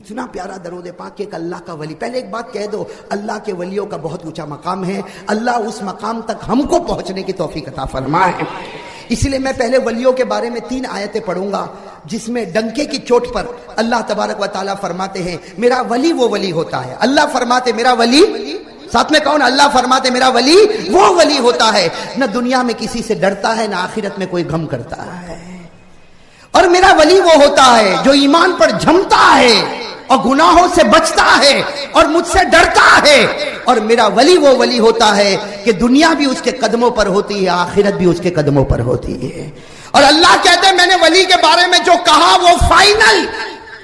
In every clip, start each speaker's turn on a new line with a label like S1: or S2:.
S1: اتنا پیارا درود پاک کہ ایک اللہ کا ولی. پہلے ایک بات کہہ دو, اللہ کے ولیوں کا بہت اونچا مقام ہے. اللہ اس مقام تک ہم کو پہنچنے کی توفیق عطا فرمائے. اسی لیے میں پہلے ولیوں کے بارے میں 3 آیتیں پڑھوں گا جس میں ڈنکے کی چوٹ پر اللہ تبارک و تعالیٰ فرماتے ہیں میرا ولی وہ ولی ہوتا ہے. اللہ فرماتے میرا ولی, ساتھ میں کون, اللہ فرماتے میرا ولی وہ ولی ہوتا ہے, نہ دنیا میں کسی سے ڈرتا ہے نہ آخرت میں کوئی غم کرتا ہے. اور میرا ولی وہ ہوتا ہے جو ایمان پر جھمتا ہے اور گناہوں سے بچتا ہے اور مجھ سے ڈرتا ہے. اور میرا ولی وہ ولی ہوتا ہے کہ دنیا بھی اس کے قدموں پر ہوتی ہے, آخرت بھی اس کے قدموں پر ہوتی ہے. اور اللہ کہتے ہیں میں نے ولی کے بارے میں جو کہا وہ فائنل,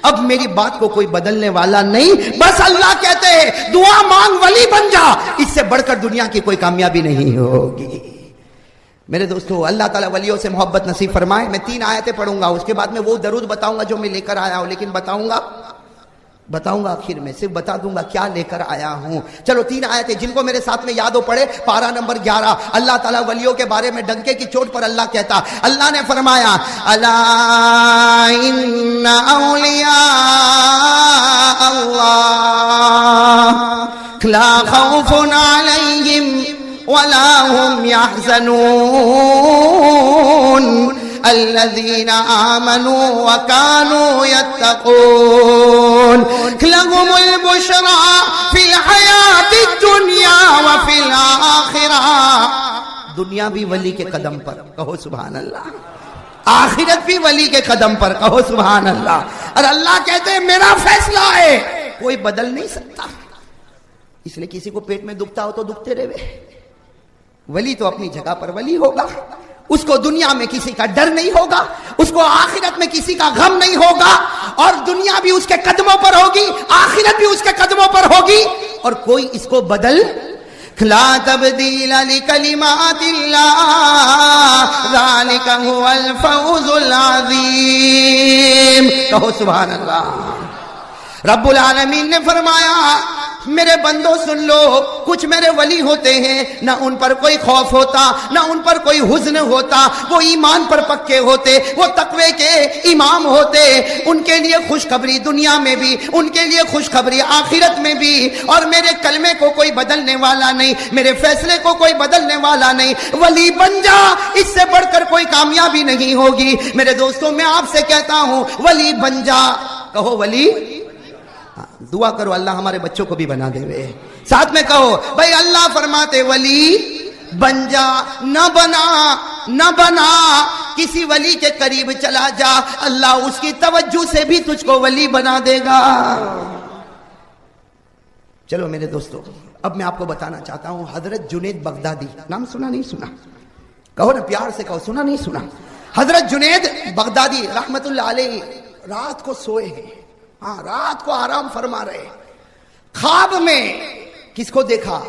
S1: اب میری بات کو کوئی بدلنے والا نہیں. بس اللہ کہتے ہیں دعا مانگ ولی بن جا, اس سے بڑھ کر دنیا کی کوئی کامیابی نہیں ہوگی. میرے دوستو اللہ تعالیٰ ولیوں سے محبت نصیب فرمائے. میں 3 آیتیں پڑھوں گا, اس کے بعد میں وہ درود بتاؤں گا جو میں لے کر آیا ہوں, لیکن بتاؤں گا آخر میں, صرف بتا دوں گا کیا لے کر آیا ہوں. چلو 3 آیتیں جن کو میرے ساتھ میں یاد ہو پڑے. پارہ نمبر 11. اللہ تعالیٰ ولیوں کے بارے میں ڈنکے کی چوٹ پر اللہ کہتا, اللہ نے فرمایا الا ان اولیاء اللہ لا خوف علیہم ولا هم يحزنون الذين آمنوا وكانوا يتقون لهم البشرى في الحياة الدنيا وفي الآخرة. دنیا بھی ولی کے قدم پر, کہو سبحان اللہ. آخرت بھی ولی کے قدم پر, کہو سبحان اللہ. اور اللہ کہتے ہیں میرا فیصلہ ہے, کوئی بدل نہیں سکتا. اس لیے کسی کو پیٹ میں دکھتا ہو تو دکھتے رہے, ولی تو اپنی جگہ پر ولی ہوگا. اس کو دنیا میں کسی کا ڈر نہیں ہوگا, اس کو آخرت میں کسی کا غم نہیں ہوگا, اور دنیا بھی اس کے قدموں پر ہوگی, آخرت بھی اس کے قدموں پر ہوگی, اور کوئی اس کو بدل. لا تبدیل لکلمات اللہ ذالک هو الفوز العظیم. کہو سبحان اللہ. رب العالمین نے فرمایا میرے بندوں سن لو, کچھ میرے ولی ہوتے ہیں نہ ان پر کوئی خوف ہوتا نہ ان پر کوئی حزن ہوتا, وہ ایمان پر پکے ہوتے, وہ تقوی کے امام ہوتے. ان کے لیے خوشخبری دنیا میں بھی, ان کے لیے خوشخبری آخرت میں بھی. اور میرے کلمے کو کوئی بدلنے والا نہیں, میرے فیصلے کو کوئی بدلنے والا نہیں. ولی بن جا, اس سے بڑھ کر کوئی کامیابی نہیں ہوگی. میرے دوستوں میں آپ سے کہتا ہوں ولی بن جا. کہو ولی. دعا کرو اللہ ہمارے بچوں کو بھی بنا دے. ساتھ میں کہو بھائی اللہ فرماتے ولی بن جا, نہ بنا کسی ولی کے قریب چلا جا, اللہ اس کی توجہ سے بھی تجھ کو ولی بنا دے گا. چلو میرے دوستو اب میں آپ کو بتانا چاہتا ہوں حضرت جنید بغدادی, نام سنا نہیں سنا, کہو نا پیار سے کہو سنا نہیں سنا. حضرت جنید بغدادی رحمت اللہ علیہ رات کو سوئے ہیں, ہاں رات کو آرام فرما رہے. خواب میں کس کو دیکھا؟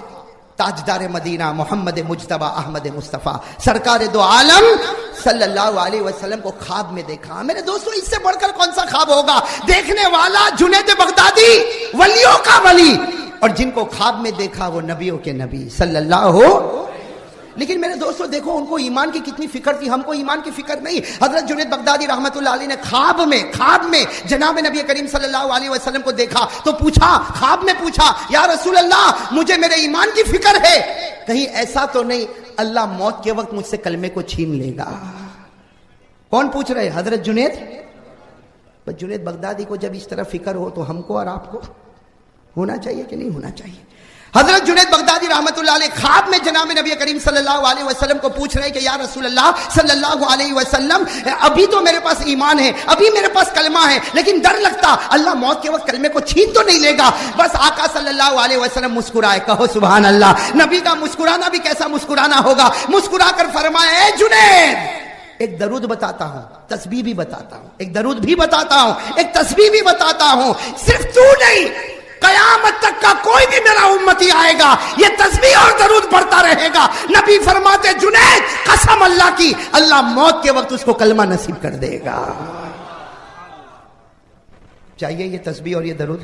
S1: تاجدار مدینہ محمد مجتبی احمد مصطفیٰ سرکار دو عالم صلی اللہ علیہ وسلم کو خواب میں دیکھا. میرے دوستو اس سے بڑھ کر کون سا خواب ہوگا؟ دیکھنے والا جنید بغدادی ولیوں کا ولی, اور جن کو خواب میں دیکھا وہ نبیوں کے نبی صلی اللہ. لیکن میرے دوستو دیکھو ان کو ایمان کی کتنی فکر تھی, ہم کو ایمان کی فکر نہیں. حضرت جنید بغدادی رحمت اللہ علیہ نے خواب میں جناب نبی کریم صلی اللہ علیہ وسلم کو دیکھا تو خواب میں پوچھا یا رسول اللہ مجھے میرے ایمان کی فکر ہے, کہیں ایسا تو نہیں اللہ موت کے وقت مجھ سے کلمے کو چھین لے گا. کون پوچھ رہے؟ حضرت جنید. جنید بغدادی کو جب اس طرح فکر ہو تو ہم کو اور آپ کو ہونا چاہیے کہ نہیں ہونا چاہیے؟ حضرت جنید بغدادی رحمت اللہ علیہ خواب میں جناب نبی کریم صلی اللہ علیہ وسلم کو پوچھ رہے کہ یا رسول اللہ صلی اللہ علیہ وسلم ابھی تو میرے پاس ایمان ہے, ابھی میرے پاس کلمہ ہے, لیکن ڈر لگتا اللہ موت کے وقت کلمے کو چھین تو نہیں لے گا. بس آقا صلی اللہ علیہ وسلم مسکرائے, کہو سبحان اللہ. نبی کا مسکرانا بھی کیسا مسکرانا ہوگا, مسکرا کر فرمایا اے جنید ایک درود بتاتا ہوں, تسبیح بھی بتاتا ہوں, ایک درود بھی بتاتا ہوں, ایک تسبیح بھی بتاتا ہوں. صرف تو نہیں قیامت تک کا کوئی بھی میرا امتی آئے گا یہ تسبیح اور درود پڑھتا رہے گا. نبی فرماتے جنید قسم اللہ کی اللہ موت کے وقت اس کو کلمہ نصیب کر دے گا. چاہیے یہ تسبیح اور یہ درود؟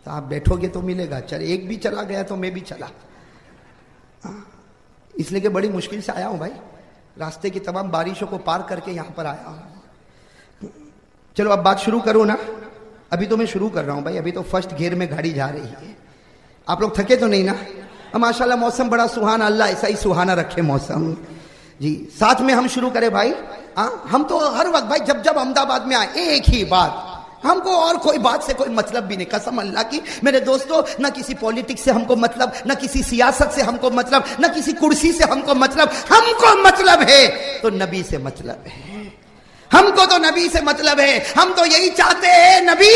S1: تو آپ بیٹھو گے تو ملے گا. چل ایک بھی چلا گیا تو میں بھی چلا, اس لیے کہ بڑی مشکل سے آیا ہوں بھائی, راستے کی تمام بارشوں کو پار کر کے یہاں پر آیا ہوں. چلو اب بات شروع کروں نا. ابھی تو میں شروع کر رہا ہوں بھائی, ابھی تو فرسٹ گیئر میں گاڑی جا رہی ہے. آپ لوگ تھکے تو نہیں نا؟ ماشاءاللہ موسم بڑا سہانا, اللہ ایسا ہی سہانا رکھے موسم. جی ساتھ میں ہم شروع کریں بھائی. ہم تو ہر وقت بھائی جب احمد آباد میں آئے ایک ہی بات, ہم کو اور کوئی بات سے کوئی مطلب بھی نہیں, قسم اللہ کی میرے دوستو. نہ کسی پولیٹکس سے ہم کو مطلب, نہ کسی سیاست سے ہم کو مطلب, نہ کسی کرسی سے ہم کو مطلب. ہم کو مطلب ہے تو نبی سے مطلب ہے. ہم کو تو نبی سے مطلب ہے. ہم تو یہی چاہتے ہیں نبی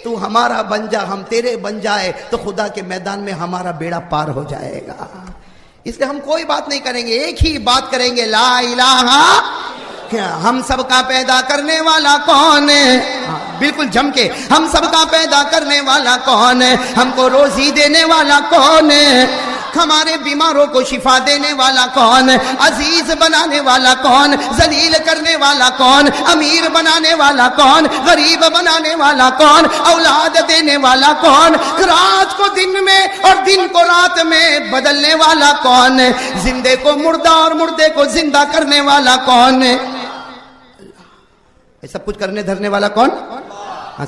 S1: تو ہمارا بن جا, ہم تیرے بن جائے تو خدا کے میدان میں ہمارا بیڑا پار ہو جائے گا. اس لیے ہم کوئی بات نہیں کریں گے, ایک ہی بات کریں گے, لا الہ. ہم سب کا پیدا کرنے والا کون ہے؟ بالکل جم کے, ہم سب کا پیدا کرنے والا کون ہے؟ ہم کو روزی دینے والا کون ہے؟ ہمارے بیماروں کو شفا دینے والا کون؟ عزیز بنانے والا کون؟ ذلیل کرنے والا کون؟ امیر بنانے والا کون؟ غریب بنانے والا کون؟ اولاد دینے والا کون؟ رات کو دن میں اور دن کو رات میں بدلنے والا کون؟ زندے کو مردہ اور مردے کو زندہ کرنے والا کون؟ یہ سب کچھ کرنے دھرنے والا کون؟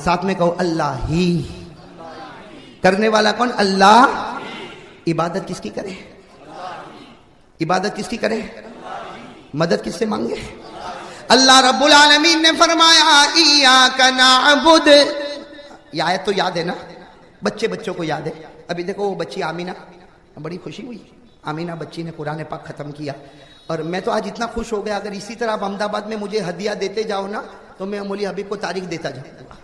S1: ساتھ میں کہو اللہ ہی. کرنے والا کون؟ اللہ. عبادت کس کی کرے؟ عبادت کس کی کرے؟ مدد کس سے مانگے؟ اللہ رب العالمین نے فرمایا ایاک نعبد. یہ آیت تو یاد ہے نا؟ بچوں کو یاد ہے. ابھی دیکھو وہ بچی آمینہ, بڑی خوشی ہوئی. آمینہ بچی نے قرآن پاک ختم کیا, اور میں تو آج اتنا خوش ہو گیا. اگر اسی طرح آپ احمد آباد میں مجھے ہدیہ دیتے جاؤ نا تو میں مولی حبیب کو تاریخ دیتا جاؤں گا.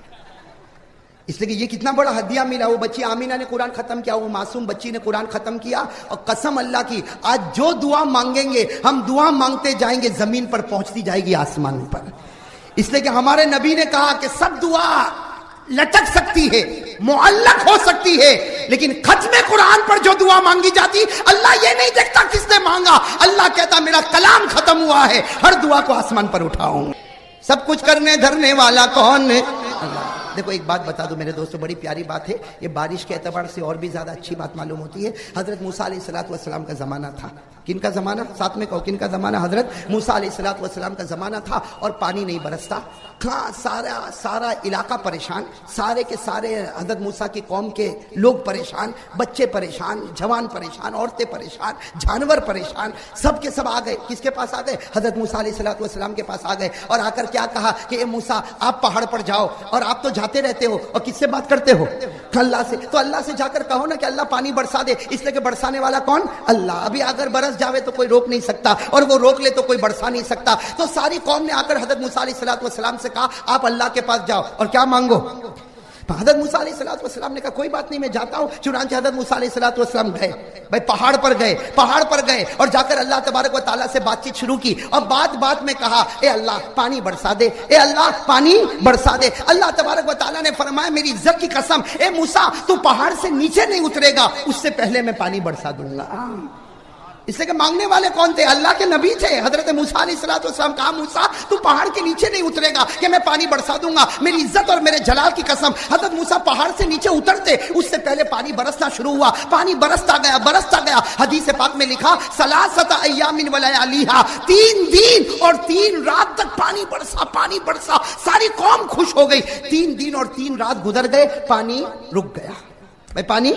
S1: اس لیے کہ یہ کتنا بڑا ہدیہ ملا. وہ بچی آمینہ نے قرآن ختم کیا, وہ معصوم بچی نے قرآن ختم کیا, اور قسم اللہ کی آج جو دعا مانگیں گے ہم دعا مانگتے جائیں گے, زمین پر پہنچتی جائے گی آسمان پر. اس لیے کہ ہمارے نبی نے کہا کہ سب دعا لٹک سکتی ہے, معلق ہو سکتی ہے, لیکن ختم قرآن پر جو دعا مانگی جاتی اللہ یہ نہیں دیکھتا کس نے مانگا. اللہ کہتا میرا کلام ختم ہوا ہے, ہر دعا کو آسمان پر اٹھاؤں. سب کچھ کرنے دھرنے والا کون ہے؟ اللہ. دیکھو ایک بات بتا دو میرے دوستو, بڑی پیاری بات ہے. یہ بارش کے اعتبار سے اور بھی زیادہ اچھی بات معلوم ہوتی ہے. حضرت موسیٰ علیہ السلام کا زمانہ تھا. کن کا زمانہ؟ ساتھ میں کہو کن کا زمانہ؟ حضرت موسیٰ علیہ السلام کا زمانہ تھا, اور پانی نہیں برستا. سارا علاقہ پریشان, سارے کے سارے حضرت موسیٰ کی قوم کے لوگ پریشان, بچے پریشان, جوان پریشان, عورتیں پریشان, جانور پریشان, سب کے سب آ گئے. کس کے پاس آ گئے؟ حضرت موسیٰ علیہ السلام کے پاس آ گئے, اور آ کر کیا کہا کہ اے موسیٰ آپ پہاڑ پر جاؤ, اور آپ تو جاتے رہتے ہو, اور کس سے بات کرتے ہو؟ اللہ سے. تو اللہ سے جا کر کہو نا کہ اللہ پانی برسا دے, اس لیے کہ برسانے والا کون؟ اللہ. ابھی اگر برس جاوے تو کوئی روک نہیں سکتا, اور وہ روک لے تو کوئی برسا نہیں سکتا. تو ساری قوم نے آ کر حضرت موسیٰ علیہ السلام سے کہا آپ اللہ کے پاس جاؤ اور کیا مانگو. حضرت موسیٰ علیہ السلام نے کہا کوئی بات نہیں میں جاتا ہوں. چنانچہ حضرت موسیٰ علیہ السلام گئے بھائی, پہاڑ پر گئے اور جا کر اللہ تبارک و تعالیٰ سے بات چیت شروع کی, اور بات میں کہا اے اللہ پانی برسا دے, اے اللہ پانی برسا دے. اللہ تبارک و تعالیٰ نے فرمایا میری عزت کی قسم اے موسیٰ تو پہاڑ سے نیچے نہیں اترے گا, اس سے پہلے میں پانی برسا دوں گا. اس لیے کہ مانگنے والے کون تھے؟ اللہ کے نبی تھے. حضرت موسیٰ علیہ السلام کہا موسیٰ تو پہاڑ کے نیچے نہیں اترے گا کہ میں پانی برسا دوں گا, میری عزت اور میرے جلال کی قسم. حضرت موسیٰ پہاڑ سے نیچے اترتے اس سے پہلے پانی برسنا شروع ہوا. پانی برستا گیا. حدیث پاک میں لکھا ثلاثۃ ایام ولیالیہا, 3 دن اور 3 رات تک پانی برسا. ساری قوم خوش ہو گئی. 3 دن اور 3 رات گزر گئے, پانی رک گیا. بھائی پانی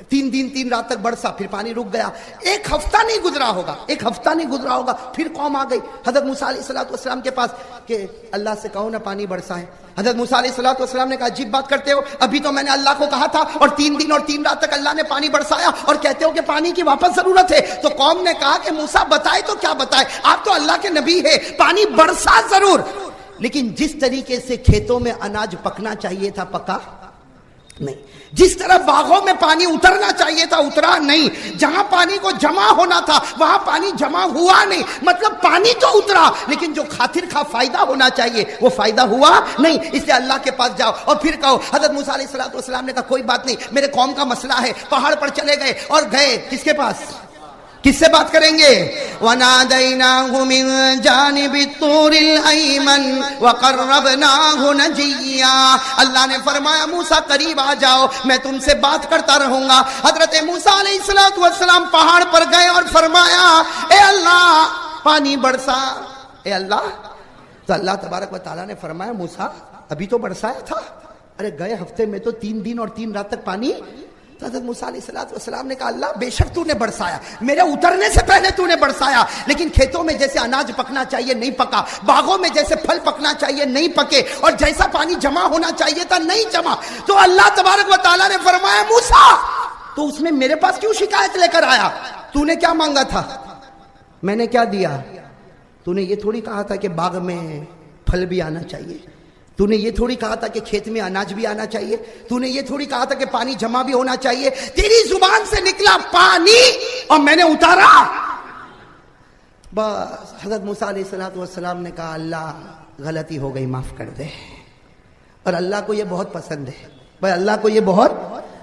S1: 3 دن 3 رات تک برسا, پھر پانی رک گیا. ایک ہفتہ نہیں گزرا ہوگا, پھر قوم آ گئی حضرت موسیٰ علیہ السلام کے پاس کہ اللہ سے کہو نا پانی برسا ہے. حضرت موسیٰ علیہ السلام نے کہا عجیب بات کرتے ہو, ابھی تو میں نے اللہ کو کہا تھا اور 3 دن اور 3 رات تک اللہ نے پانی برسایا, اور کہتے ہو کہ پانی کی واپس ضرورت ہے. تو قوم نے کہا کہ موسیٰ بتائے تو کیا بتائے, آپ تو اللہ کے نبی ہے, پانی برسا ضرور, لیکن جس طریقے سے کھیتوں میں اناج پکنا چاہیے تھا پکا نہیں, جس طرح باغوں میں پانی اترنا چاہیے تھا اترا نہیں, جہاں پانی کو جمع ہونا تھا وہاں پانی جمع ہوا نہیں. مطلب پانی تو اترا لیکن جو خاطر خواہ فائدہ ہونا چاہیے وہ فائدہ ہوا نہیں. اس لیے اللہ کے پاس جاؤ اور پھر کہو. حضرت موسیٰ علیہ السلام نے کہا کوئی بات نہیں, میرے قوم کا مسئلہ ہے. پہاڑ پر چلے گئے اور گئے کس کے پاس, کس سے بات کریں گے؟ وَنَادَيْنَاهُ مِن جَانِبِ الطُّورِ الْأَيْمَنِ وَقَرَّبْنَاهُ نَجِيًّا. اللہ نے فرمایا موسیٰ قریب آ جاؤ, میں تم سے بات کرتا رہوں گا. حضرت موسیٰ علیہ السلام پہاڑ پر گئے اور فرمایا اے اللہ پانی برسا, اے اللہ. تو اللہ تبارک و تعالیٰ نے فرمایا موسیٰ ابھی تو برسایا تھا, ارے گئے ہفتے میں تو 3 دن اور 3 رات تک پانی. تو حضرت موسیٰ علیہ السلام نے کہا اللہ بے شک تو نے برسایا, میرے اترنے سے پہلے تو نے برسایا, لیکن کھیتوں میں جیسے اناج پکنا چاہیے نہیں پکا, باغوں میں جیسے پھل پکنا چاہیے نہیں پکے, اور جیسا پانی جمع ہونا چاہیے تھا نہیں جمع. تو اللہ تبارک و تعالیٰ نے فرمایا موسیٰ تو اس میں میرے پاس کیوں شکایت لے کر آیا؟ تو نے کیا مانگا تھا, میں نے کیا دیا؟ تو نے یہ تھوڑی کہا تھا کہ باغ میں پھل بھی آنا چاہیے, تو نے یہ تھوڑی کہا تھا کہ کھیت میں اناج بھی آنا چاہیے, تو نے یہ تھوڑی کہا تھا کہ پانی جمع بھی ہونا چاہیے. تیری زبان سے نکلا پانی اور میں نے اتارا. بس حضرت موسیٰ علیہ السلام نے کہا اللہ غلطی ہو گئی معاف کر دے. اور اللہ کو یہ بہت پسند ہے بھائی, اللہ کو یہ بہت,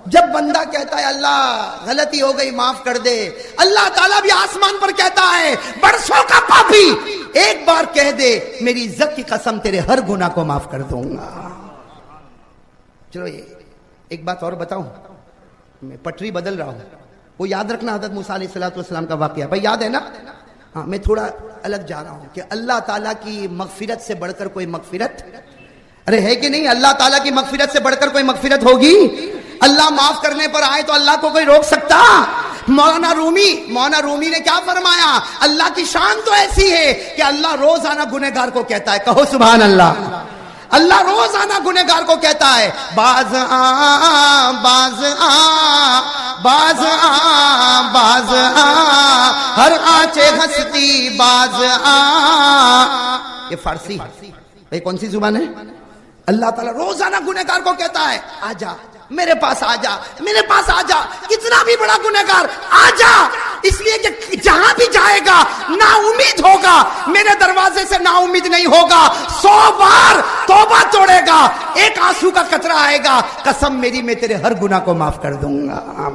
S1: جب بندہ کہتا ہے اللہ غلطی ہو گئی معاف کر دے, اللہ تعالیٰ بھی آسمان پر کہتا ہے برسوں کا پاپی ایک بار کہہ دے میری عزت کی قسم تیرے ہر گناہ کو معاف کر دوں گا. چلو یہ ایک بات اور بتاؤں, میں پٹری بدل رہا ہوں, وہ یاد رکھنا حضرت موسیٰ علیہ السلام کا واقعہ بھائی یاد ہے نا. ہاں میں تھوڑا الگ جا رہا ہوں کہ اللہ تعالیٰ کی مغفرت سے بڑھ کر کوئی مغفرت, ارے ہے کہ نہیں, اللہ تعالیٰ کی مغفرت سے بڑھ کر کوئی مغفرت ہوگی؟ اللہ معاف کرنے پر آئے تو اللہ کو کوئی روک سکتا؟ مولانا رومی نے کیا فرمایا, اللہ کی شان تو ایسی ہے کہ اللہ روزانہ گنہگار کو کہتا ہے, کہو سبحان اللہ, اللہ روزانہ گنہگار کو کہتا ہے باز آ باز آ باز آ باز آ ہر آنچے ہستی باز آ. یہ فارسی یہ کون سی زبان ہے؟ اللہ تعالیٰ روزانہ گنہگار کو کہتا ہے آجا میرے پاس, آجا میرے پاس, آجا کتنا بھی بڑا گنہگار آجا, اس لیے کہ جہاں بھی جائے گا نا امید ہوگا, میرے دروازے سے نا امید نہیں ہوگا, 100 بار توبہ توڑے گا, ایک آنسو کا قطرہ آئے گا, قسم میری میں تیرے ہر گناہ کو معاف کر دوں گا.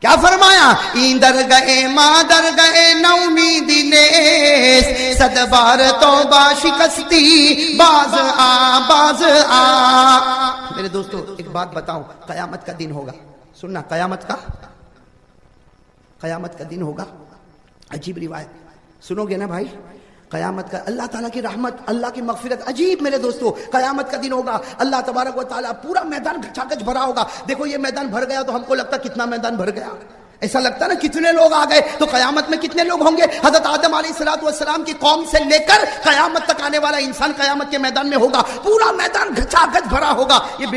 S1: کیا فرمایا, در گئے ماں در گئے نا امیدی نیس, 100 بار توبہ شکستی باز آ باز آ. میرے دوستو ایک بات بتاؤں, قیامت کا دن ہوگا, سننا قیامت کا دن ہوگا, عجیب روایت سنو گے نا بھائی, قیامت کا اللہ تعالیٰ کی رحمت, اللہ کی مغفرت, عجیب میرے دوستو, قیامت کا دن ہوگا, اللہ تبارک و تعالیٰ پورا میدان گھچا گچ بھرا ہوگا. دیکھو یہ میدان بھر گیا تو ہم کو لگتا کتنا میدان بھر گیا, ایسا لگتا نا کتنے لوگ آ گئے, تو قیامت میں کتنے لوگ ہوں گے؟ حضرت آدم علیہ السلام کی قوم سے لے کر قیامت تک آنے والا انسان قیامت کے میدان میں ہوگا, پورا میدان گھچا گچ بھرا ہوگا. یہ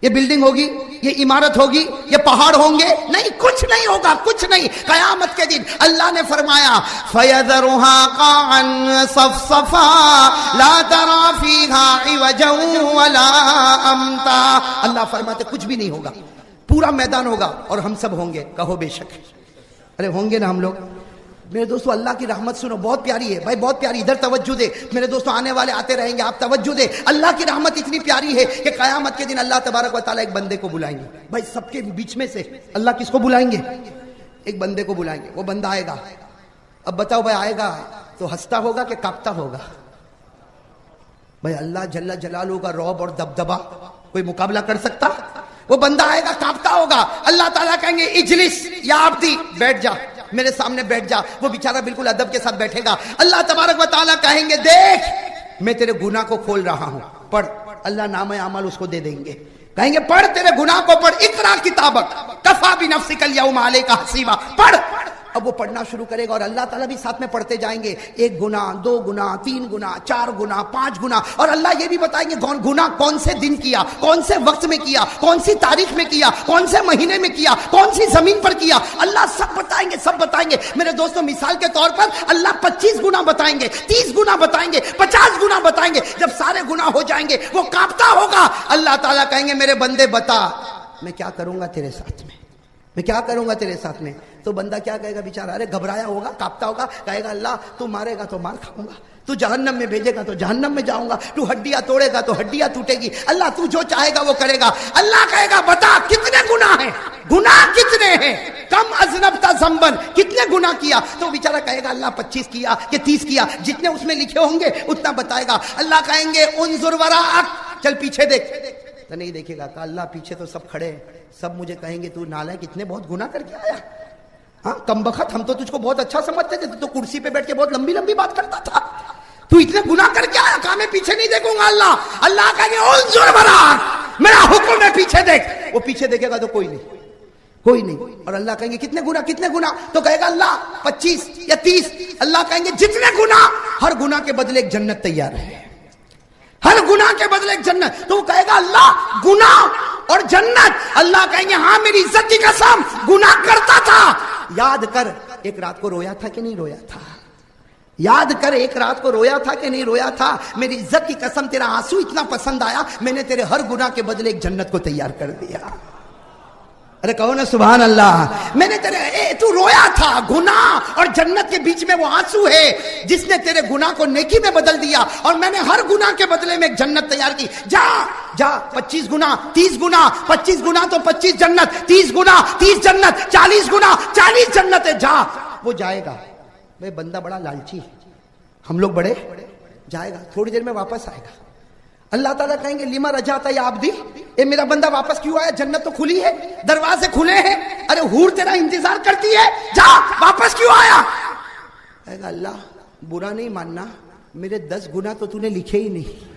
S1: بلڈنگ ہوگی, یہ عمارت ہوگی, یہ پہاڑ ہوں گے؟ نہیں, کچھ نہیں ہوگا, کچھ نہیں. قیامت کے دن اللہ نے فرمایا فَيَذَرُهَا قَاعًا صَفْصَفًا لَا تَرَىٰ فِيهَا عِوَجًا وَلَا أَمْتًا. اللہ فرماتے کچھ بھی نہیں ہوگا, پورا میدان ہوگا اور ہم سب ہوں گے, کہو بے شک. ارے ہوں گے نا ہم لوگ. میرے دوستو اللہ کی رحمت سنو, بہت پیاری ہے بھائی, بہت پیاری. ادھر توجہ دے میرے دوستو, آنے والے آتے رہیں گے, آپ توجہ دے. اللہ کی رحمت اتنی پیاری ہے کہ قیامت کے دن اللہ تبارک و تعالیٰ ایک بندے کو بلائیں گے بھائی, سب کے بیچ میں سے اللہ کس کو بلائیں گے؟ ایک بندے کو بلائیں گے. وہ بندہ آئے گا, اب بتاؤ بھائی آئے گا تو ہنستا ہوگا کہ کانپتا ہوگا؟ بھائی اللہ جل جلالہ کا رعب اور دبدبا کوئی مقابلہ کر سکتا؟ وہ بندہ آئے گا کانپتا ہوگا. اللہ تعالیٰ کہیں گے اجلس یا عبدی, بیٹھ جا میرے سامنے بیٹھ جا. وہ بیچارہ بالکل ادب کے ساتھ بیٹھے گا. اللہ تبارک و تعالیٰ کہیں گے دیکھ میں تیرے گناہ کو کھول رہا ہوں, پڑھ. اللہ نام اعمال اس کو دے دیں گے, کہیں گے پڑھ تیرے گناہ کو پڑھ, اقرا کتابک کفا بنفسک الیوم علیک حسیبا, پڑھ. اب وہ پڑھنا شروع کرے گا اور اللہ تعالیٰ بھی ساتھ میں پڑھتے جائیں گے, 1 گناہ 2 گناہ 3 گناہ 4 گناہ 5 گناہ. اور اللہ یہ بھی بتائیں گے گناہ کون سے دن کیا, کون سے وقت میں کیا, کون سی تاریخ میں کیا, کون سے مہینے میں کیا, کون سی زمین پر کیا. اللہ سب بتائیں گے, سب بتائیں گے. میرے دوستو مثال کے طور پر اللہ 25 گناہ بتائیں گے, 30 گناہ بتائیں گے, 50 گناہ بتائیں گے. جب سارے گناہ ہو جائیں گے وہ کانپتا ہوگا. اللہ تعالیٰ کہیں گے میرے بندے بتا میں کیا کروں گا تیرے ساتھ میں کیا کروں گا تیرے ساتھ میں. تو بندہ کیا کہے گا بیچارہ, ارے گھبرایا ہوگا, کانپتا ہوگا, کہے گا اللہ تو مارے گا تو مار کھاؤں گا, تو جہنم میں بھیجے گا تو جہنم میں جاؤں گا, تو ہڈیاں توڑے گا تو ہڈیاں ٹوٹے گی, اللہ تو جو چاہے گا وہ کرے گا. اللہ کہے گا بتا کتنے گناہ ہیں, گناہ کتنے ہیں, کم اذنبت ذنبا, کتنے گناہ کیا. تو بیچارہ کہے گا اللہ 25 کیا کہ 30 کیا, جتنے اس میں لکھے ہوں گے اتنا بتائے گا. اللہ کہیں گے انظر وراءک, چل پیچھے دیکھ. تو نہیں دیکھے گا, کہ اللہ پیچھے تو سب کھڑے ہیں, سب مجھے کہیں گے تو نالائق کتنے بہت گناہ کر کے آیا. ہاں کم بخت, ہم تو تجھ کو بہت اچھا سمجھتے تھے, تو کرسی پہ بیٹھ کے بہت لمبی لمبی بات کرتا تھا. تو اتنے گناہ کر کے آیا کہا میں پیچھے نہیں دیکھوں گا اللہ کہیں گے انظر وراک، میرا حکم ہے پیچھے دیکھ. وہ پیچھے دیکھے گا تو کوئی نہیں. اور اللہ کہیں گے کتنے گناہ تو کہے گا اللہ 25 یا 30. اللہ کہیں گے جتنے گناہ، ہر گناہ کے بدلے ایک جنت تیار ہے، ہر گناہ کے بدلے ایک جنت. تو وہ کہے گا اللہ گناہ اور جنت. اللہ کہیں گے ہاں میری عزت کی قسم گناہ کرتا تھا، یاد کر ایک رات کو رویا تھا کہ نہیں رویا تھا، یاد کر ایک رات کو رویا تھا کہ نہیں رویا تھا. میری عزت کی قسم تیرا آنسو اتنا پسند آیا، میں نے تیرے ہر گناہ کے بدلے ایک جنت کو تیار کر دیا. ارے کہو نا سبحان اللہ. میں نے تو رویا تھا، گناہ اور جنت کے بیچ میں وہ آنسو ہے جس نے تیرے گناہ کو نیکی میں بدل دیا، اور میں نے ہر گناہ کے بدلے میں ایک جنت تیار کی. جا 25 گناہ 30 گناہ، 25 گناہ تو 25 جنت، 30 گناہ 30 جنت، 40 گناہ 40 جنت ہے. جا. وہ جائے گا. بھائی بندہ بڑا لالچی، ہم لوگ بڑے. جائے گا، تھوڑی دیر میں واپس آئے گا. اللہ تعالیٰ کہیں گے لیما رجعت یا عبدی، اے میرا بندہ واپس کیوں آیا؟ جنت تو کھلی ہے، دروازے کھلے ہیں، ارے حور تیرا انتظار کرتی ہے، جا واپس کیوں آیا؟ کہے گا اللہ برا نہیں ماننا، میرے 10 گناہ تو نے لکھے ہی نہیں.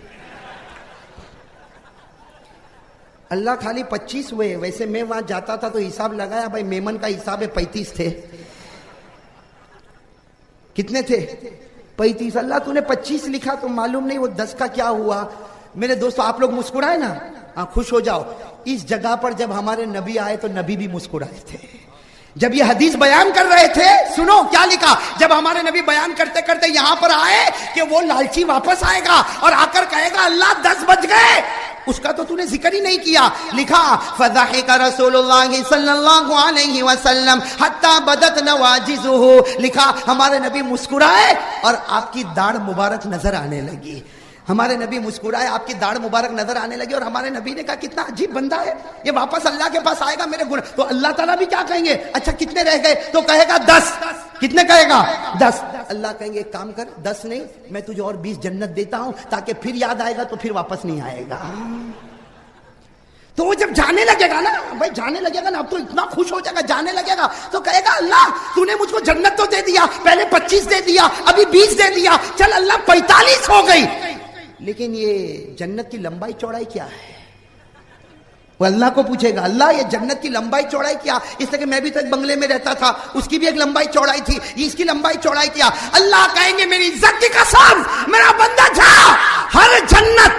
S1: اللہ خالی 25 ہوئے. ویسے میں وہاں جاتا تھا تو حساب لگایا، بھائی میمن کا حساب ہے 35 تھے. کتنے تھے؟ 35. اللہ تو نے 25 لکھا تو معلوم نہیں وہ 10 کا کیا ہوا. میرے دوستو آپ لوگ مسکرائے نا، خوش ہو جاؤ. اس جگہ پر جب ہمارے نبی آئے تو نبی بھی مسکرائے تھے. جب یہ حدیث بیان کر رہے تھے، سنو کیا لکھا. جب ہمارے نبی بیان کرتے کرتے یہاں پر آئے کہ وہ لالچی واپس آئے گا اور آ کر کہے گا اللہ 10 بج گئے، اس کا تو نے ذکر ہی نہیں کیا. لکھا فضحک رسول اللہ صلی اللہ علیہ وسلم حتی بدت نواجزہ. لکھا ہمارے نبی مسکرائے اور آپ کی داڑھ مبارک نظر آنے لگی. ہمارے نبی مسکرائے، آپ کی داڑھ مبارک نظر آنے لگی. اور ہمارے نبی نے کہا کتنا عجیب بندہ ہے، یہ واپس اللہ کے پاس آئے گا میرے گناہ. تو اللہ تعالیٰ بھی کیا کہیں گے، اچھا کتنے رہ گئے؟ تو کہے گا 10. کتنے کہے گا؟ 10. اللہ کہیں گے ایک کام کر، 10 نہیں میں تجھے اور 20 جنت دیتا ہوں تاکہ پھر یاد آئے گا تو پھر واپس نہیں آئے گا. تو وہ جب جانے لگے گا نا، بھائی جانے لگے گا نا، اب تو اتنا خوش ہو جائے گا، جانے لگے گا تو کہے گا اللہ تو نے مجھ کو جنت تو دے دیا، پہلے 25 دے دیا، ابھی 20 دے دیا، چل اللہ 45 ہو گئی، لیکن یہ جنت کی لمبائی چوڑائی کیا ہے؟ وہ اللہ کو پوچھے گا اللہ یہ جنت کی لمبائی چوڑائی کیا؟ اس طرح کہ میں بھی تو ایک بنگلے میں رہتا تھا، اس کی بھی ایک لمبائی چوڑائی تھی، اس کی لمبائی چوڑائی کیا؟ اللہ کہیں گے میری عزت کی قسم میرا بندہ جا، ہر جنت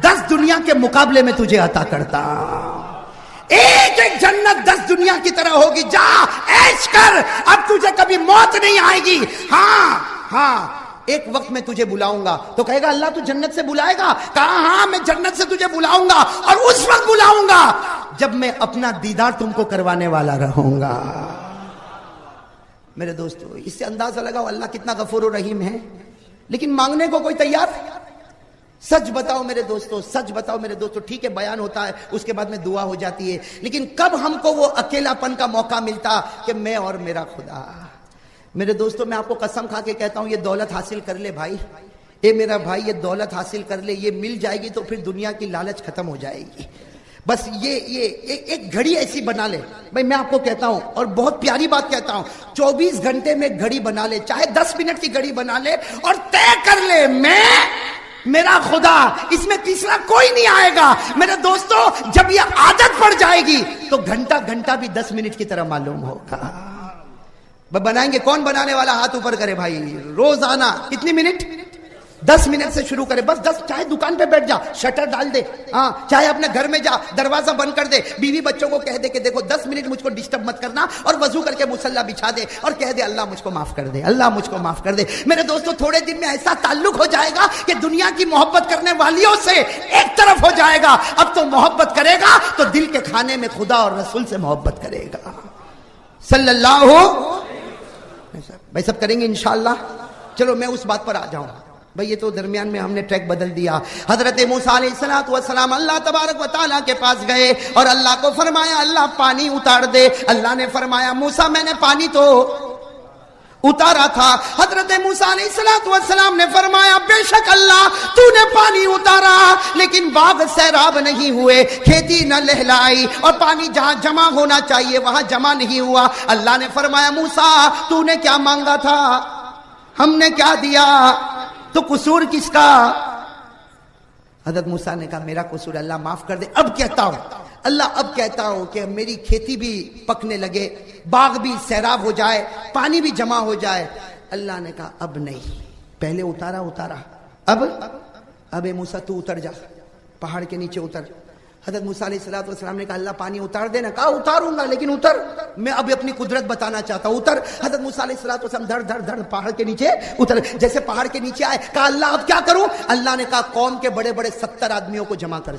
S1: 10 دنیا کے مقابلے میں تجھے عطا کرتا، ایک ایک جنت 10 دنیا کی طرح ہوگی. جا عیش کر، اب تجھے کبھی موت نہیں آئے گی. ہاں ایک وقت میں تجھے بلاؤں گا. تو کہے گا اللہ تو جنت سے بلائے گا؟ کہا ہاں میں جنت سے تجھے بلاؤں گا، اور اس وقت بلاؤں گا جب میں اپنا دیدار تم کو کروانے والا رہوں گا. میرے دوستو اس سے اندازہ لگاؤ اللہ کتنا غفور و رحیم ہے، لیکن مانگنے کو کوئی تیار؟ سچ بتاؤ میرے دوستو، سچ بتاؤ میرے دوستو. ٹھیک ہے بیان ہوتا ہے، اس کے بعد میں دعا ہو جاتی ہے، لیکن کب ہم کو وہ اکیلا پن کا موقع ملتا کہ میں اور میرا خدا. میرے دوستو میں آپ کو قسم کھا کے کہتا ہوں یہ دولت حاصل کر لے بھائی، اے میرا بھائی یہ دولت حاصل کر لے، یہ مل جائے گی تو پھر دنیا کی لالچ ختم ہو جائے گی. بس یہ ایک گھڑی ایسی بنا لے بھائی، میں آپ کو کہتا ہوں اور بہت پیاری بات کہتا ہوں، 24 گھنٹے میں گھڑی بنا لے، چاہے 10 منٹ کی گھڑی بنا لے، اور طے کر لے میں میرا خدا، اس میں تیسرا کوئی نہیں آئے گا. میرے دوستو جب یہ عادت پڑ جائے گی تو گھنٹہ گھنٹہ بھی 10 منٹ کی طرح معلوم ہوگا. بنائیں گے، کون بنانے والا ہاتھ اوپر کرے بھائی. روزانہ کتنی منٹ؟ 10 منٹ سے شروع کرے، بس 10. چاہے دکان پہ بیٹھ جا، شٹر ڈال دے، ہاں چاہے اپنے گھر میں جا دروازہ بند کر دے، بیوی بچوں کو کہہ دے کہ دیکھو 10 منٹ مجھ کو ڈسٹرب مت کرنا، اور وضو کر کے مصلی بچھا دے اور کہہ دے اللہ مجھ کو معاف کر دے، اللہ مجھ کو معاف کر دے. میرے دوستو تھوڑے دن میں ایسا تعلق ہو جائے گا کہ دنیا کی محبت کرنے والیوں سے ایک طرف ہو جائے گا. اب تو محبت کرے گا تو دل کے کھانے میں خدا اور رسول سے محبت کرے گا صلی اللہ بھائی. سب کریں گے انشاءاللہ. چلو میں اس بات پر آ جاؤں بھئی، یہ تو درمیان میں ہم نے ٹریک بدل دیا. حضرت موسیٰ علیہ السلام اللہ تبارک و تعالیٰ کے پاس گئے اور اللہ کو فرمایا اللہ پانی اتار دے. اللہ نے فرمایا موسیٰ میں نے پانی تو اتارا تھا. حضرت موسیٰ علیہ السلام نے فرمایا بے شک اللہ تو نے پانی اتارا، لیکن باغ سیراب نہیں ہوئے، کھیتی نہ لہلائی، اور پانی جہاں جمع ہونا چاہیے وہاں جمع نہیں ہوا. اللہ نے فرمایا موسیٰ تو نے کیا مانگا تھا، ہم نے کیا دیا؟ تو قصور کس کا؟ حضرت موسیٰ نے کہا میرا قصور اللہ معاف کر دے. اب کہتا ہوں اللہ اب کہتا ہوں کہ میری کھیتی بھی پکنے لگے, باغ بھی سیراب ہو جائے, پانی بھی جمع ہو جائے. اللہ نے کہا اب نہیں, پہلے اتارا, اب اے موسیٰ تو اتر جا, پہاڑ کے نیچے اتر. حضرت موسیٰ علیہ السلام نے کہا اللہ پانی اتار دینا. کہا اتاروں گا لیکن اتر, میں اب اپنی قدرت بتانا چاہتا ہوں, اتر. حضرت موسیٰ علیہ السلام دھڑ پہاڑ کے نیچے اتر. جیسے پہاڑ کے نیچے آئے کہا اللہ اب کیا کروں؟ اللہ نے کہا قوم کے بڑے بڑے 70 آدمیوں کو جمع کر.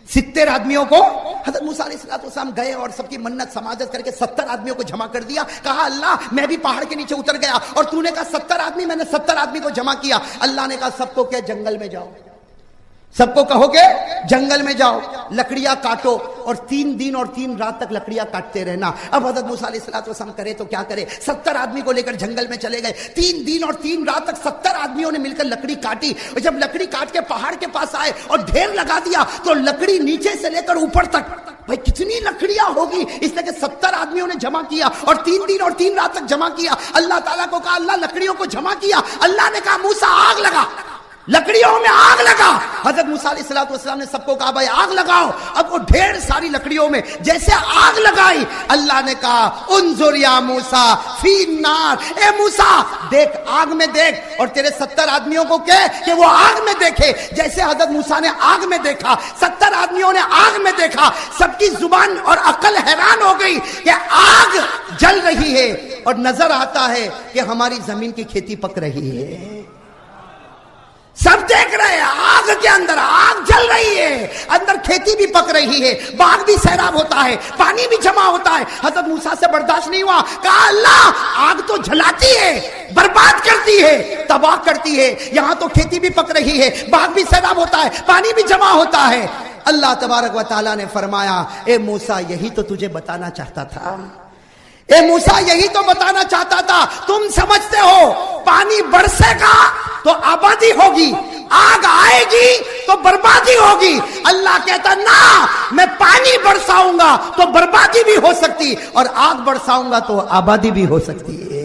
S1: 70 آدمیوں کو. حضرت موسیٰ علیہ السلام گئے اور سب کی منت سماجت کر کے 70 آدمیوں کو جمع کر دیا. کہا اللہ میں بھی پہاڑ کے نیچے اتر گیا اور تو نے کہا 70 آدمی, میں نے 70 آدمی کو جمع کیا. اللہ نے کہا سب کو کہ جنگل میں جاؤ, سب کو کہو کہ جنگل میں جاؤ, لکڑیاں کاٹو اور 3 دن اور 3 رات تک لکڑیاں کاٹتے رہنا. اب حضرت موسیٰ علیہ السلام کرے تو کیا کرے, 70 آدمی کو لے کر جنگل میں چلے گئے. 3 دن اور 3 رات تک 70 آدمیوں نے مل کر لکڑی کاٹی. اور جب لکڑی کاٹ کے پہاڑ کے پاس آئے اور ڈھیر لگا دیا تو لکڑی نیچے سے لے کر اوپر تک, بھائی کتنی لکڑیاں ہوگی, اس لیے کہ 70 آدمیوں نے جمع کیا اور 3 دن اور 3 رات تک جمع کیا. اللہ تعالیٰ کو کہا اللہ لکڑیوں کو جمع کیا. اللہ نے کہا موسیٰ آگ لگا, لکڑیوں میں آگ لگا. حضرت موسیٰ علیہ السلام نے سب کو کہا بھائی آگ لگاؤ. اب وہ ڈھیر ساری لکڑیوں میں جیسے آگ لگائی, اللہ نے کہا انظر یا موسیٰ فی النار, اے موسیٰ دیکھ آگ میں دیکھ, اور تیرے 70 آدمیوں کو کہ وہ آگ میں دیکھے. جیسے حضرت موسیٰ نے آگ میں دیکھا, 70 آدمیوں نے آگ میں دیکھا, سب کی زبان اور عقل حیران ہو گئی کہ آگ جل رہی ہے اور نظر آتا ہے کہ ہماری زمین کی کھیتی پک رہی ہے. سب دیکھ رہے ہیں آگ کے اندر آگ جل رہی ہے, اندر کھیتی بھی پک رہی ہے, باغ بھی سیراب ہوتا ہے, پانی بھی جمع ہوتا ہے. حضرت موسیٰ سے برداشت نہیں ہوا, کہا اللہ آگ تو جلاتی ہے, برباد کرتی ہے, تباہ کرتی ہے, یہاں تو کھیتی بھی پک رہی ہے, باغ بھی سیراب ہوتا ہے, پانی بھی جمع ہوتا ہے. اللہ تبارک و تعالیٰ نے فرمایا اے موسیٰ یہی تو تجھے بتانا چاہتا تھا, اے موسیٰ یہی تو بتانا چاہتا تھا. تم سمجھتے ہو پانی برسے گا تو آبادی ہوگی, آگ آئے گی تو بربادی ہوگی. اللہ کہتا نا, میں پانی برساؤں گا تو بربادی بھی ہو سکتی اور آگ برساؤں گا تو آبادی بھی ہو سکتی ہے.